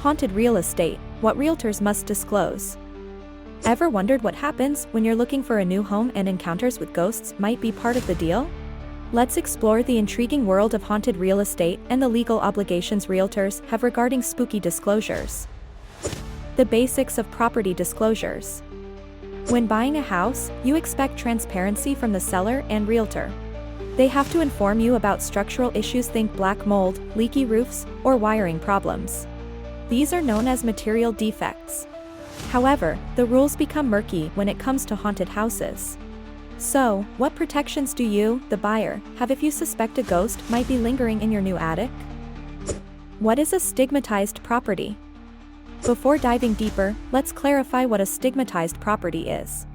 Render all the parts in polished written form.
Haunted real estate, what realtors must disclose. Ever wondered what happens when you're looking for a new home and encounters with ghosts might be part of the deal? Let's explore the intriguing world of haunted real estate and the legal obligations realtors have regarding spooky disclosures. The basics of property disclosures. When buying a house, you expect transparency from the seller and realtor. They have to inform you about structural issues, think black mold, leaky roofs, or wiring problems. These are known as material defects. However, the rules become murky when it comes to haunted houses. So, what protections do you, the buyer, have if you suspect a ghost might be lingering in your new attic? What is a stigmatized property? Before diving deeper, let's clarify what a stigmatized property is.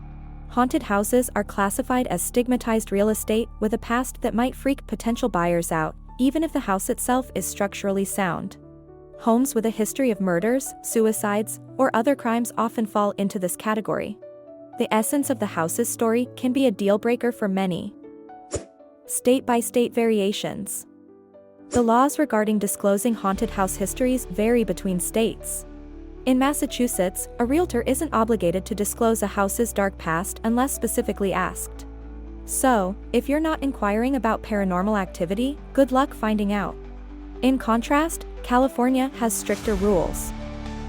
Haunted houses are classified as stigmatized real estate with a past that might freak potential buyers out, even if the house itself is structurally sound. Homes with a history of murders, suicides, or other crimes often fall into this category. The essence of the house's story can be a deal-breaker for many. State-by-state variations. The laws regarding disclosing haunted house histories vary between states. In Massachusetts, a realtor isn't obligated to disclose a house's dark past unless specifically asked. So, if you're not inquiring about paranormal activity, good luck finding out. In contrast, California has stricter rules.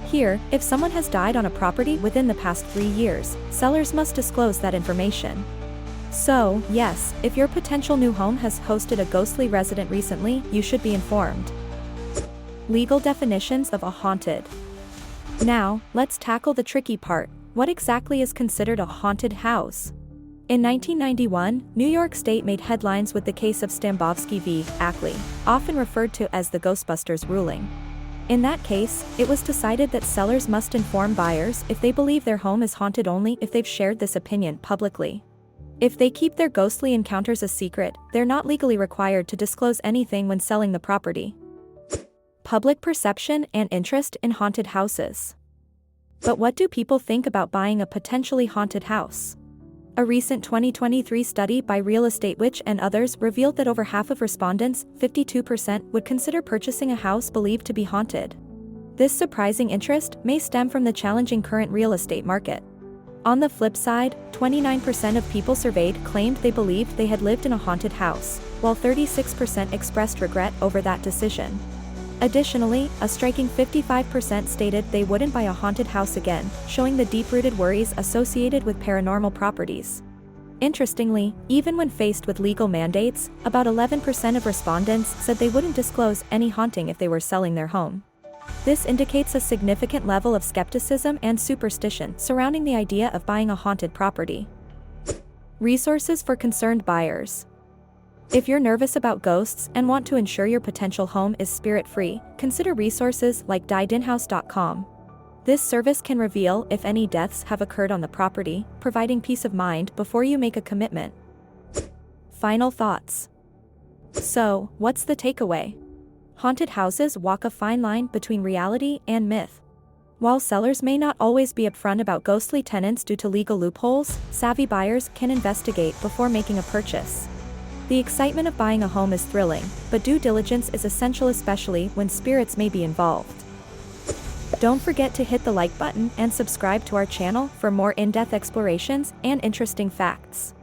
Here, if someone has died on a property within the past 3 years, sellers must disclose that information. So, yes, if your potential new home has hosted a ghostly resident recently, you should be informed. Legal definitions of a haunted. Now, let's tackle the tricky part. What exactly is considered a haunted house? In 1991, New York State made headlines with the case of Stambovsky v. Ackley, often referred to as the Ghostbusters ruling. In that case, it was decided that sellers must inform buyers if they believe their home is haunted only if they've shared this opinion publicly. If they keep their ghostly encounters a secret, they're not legally required to disclose anything when selling the property. Public perception and interest in haunted houses. But what do people think about buying a potentially haunted house? A recent 2023 study by Real Estate Witch and others revealed that over half of respondents, 52%, would consider purchasing a house believed to be haunted. This surprising interest may stem from the challenging current real estate market. On the flip side, 29% of people surveyed claimed they believed they had lived in a haunted house, while 36% expressed regret over that decision. Additionally, a striking 55% stated they wouldn't buy a haunted house again, showing the deep-rooted worries associated with paranormal properties. Interestingly, even when faced with legal mandates, about 11% of respondents said they wouldn't disclose any haunting if they were selling their home. This indicates a significant level of skepticism and superstition surrounding the idea of buying a haunted property. Resources for concerned buyers. If you're nervous about ghosts and want to ensure your potential home is spirit-free, consider resources like diedinhouse.com. This service can reveal if any deaths have occurred on the property, providing peace of mind before you make a commitment. Final thoughts. So, what's the takeaway? Haunted houses walk a fine line between reality and myth. While sellers may not always be upfront about ghostly tenants due to legal loopholes, savvy buyers can investigate before making a purchase. The excitement of buying a home is thrilling, but due diligence is essential, especially when spirits may be involved. Don't forget to hit the like button and subscribe to our channel for more in-depth explorations and interesting facts.